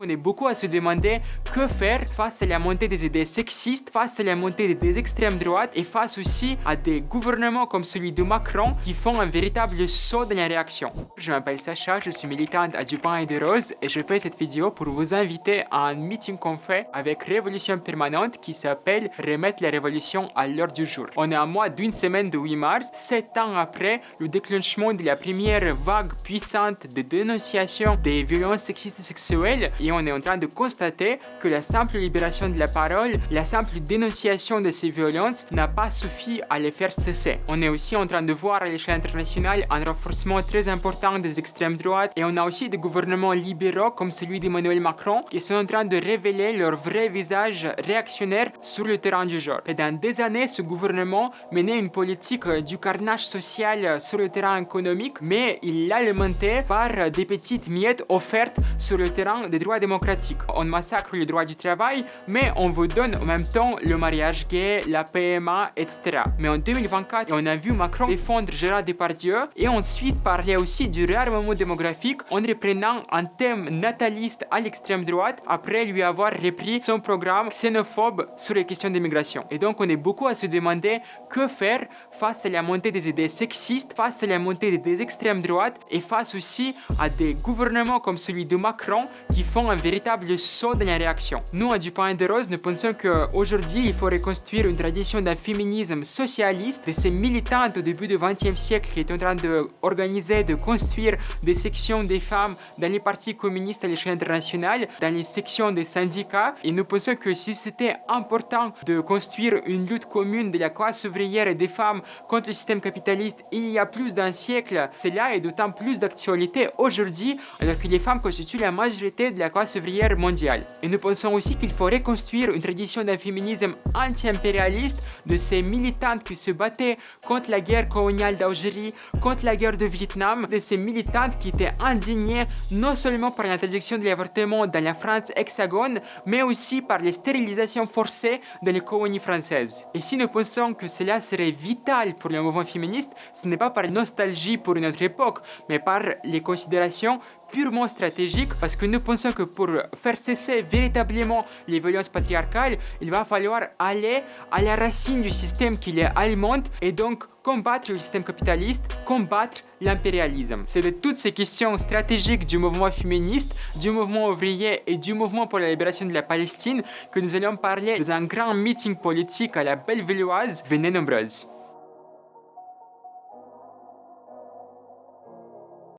On est beaucoup à se demander que faire face à la montée des idées sexistes, face à la montée des extrêmes droites et face aussi à des gouvernements comme celui de Macron qui font un véritable saut dans la réaction. Je m'appelle Sacha, je suis militante à Du pain et des roses et je fais cette vidéo pour vous inviter à un meeting qu'on fait avec Révolution Permanente qui s'appelle Remettre la révolution à l'heure du jour. On est à moins d'une semaine de 8 mars, 7 ans après le déclenchement de la première vague puissante de dénonciation des violences sexistes et sexuelles. Et on est en train de constater que la simple libération de la parole, la simple dénonciation de ces violences n'a pas suffi à les faire cesser. On est aussi en train de voir à l'échelle internationale un renforcement très important des extrêmes droites et on a aussi des gouvernements libéraux comme celui d'Emmanuel Macron qui sont en train de révéler leur vrai visage réactionnaire sur le terrain du genre. Pendant des années, ce gouvernement menait une politique du carnage social sur le terrain économique, mais il l'alimentait par des petites miettes offertes sur le terrain des droits démocratiques. On massacre les droits du travail, mais on vous donne en même temps le mariage gay, la PMA, etc. Mais en 2024, on a vu Macron défendre Gérard Depardieu et ensuite parler aussi du réarmement démographique en reprenant un thème nataliste à l'extrême droite après lui avoir repris son programme xénophobe sur les questions d'immigration. Et donc on est beaucoup à se demander que faire face à la montée des idées sexistes, face à la montée des extrêmes droites et face aussi à des gouvernements comme celui de Macron qui font un véritable saut dans la réaction. Nous, à Du pain et des roses, nous pensons qu'aujourd'hui, il faut reconstruire une tradition d'un féminisme socialiste, de ces militantes au début du XXe siècle qui est en train d'organiser, de construire des sections des femmes dans les partis communistes à l'échelle internationale, dans les sections des syndicats. Et nous pensons que si c'était important de construire une lutte commune de la classe ouvrière et des femmes contre le système capitaliste il y a plus d'un siècle, cela est d'autant plus d'actualité aujourd'hui alors que les femmes constituent la majorité de la classe ouvrière mondiale. Et nous pensons aussi qu'il faut reconstruire une tradition d'un féminisme anti-impérialiste, de ces militantes qui se battaient contre la guerre coloniale d'Algérie, contre la guerre de Vietnam, de ces militantes qui étaient indignées non seulement par l'interdiction de l'avortement dans la France hexagone, mais aussi par les stérilisations forcées dans les colonies françaises. Et si nous pensons que cela serait vital pour le mouvement féministe, ce n'est pas par nostalgie pour une autre époque, mais par les considérations purement stratégique parce que nous pensons que pour faire cesser véritablement les violences patriarcales, il va falloir aller à la racine du système qui les alimente et donc combattre le système capitaliste, combattre l'impérialisme. C'est de toutes ces questions stratégiques du mouvement féministe, du mouvement ouvrier et du mouvement pour la libération de la Palestine que nous allons parler dans un grand meeting politique à la Bellevilloise. Venez nombreuses.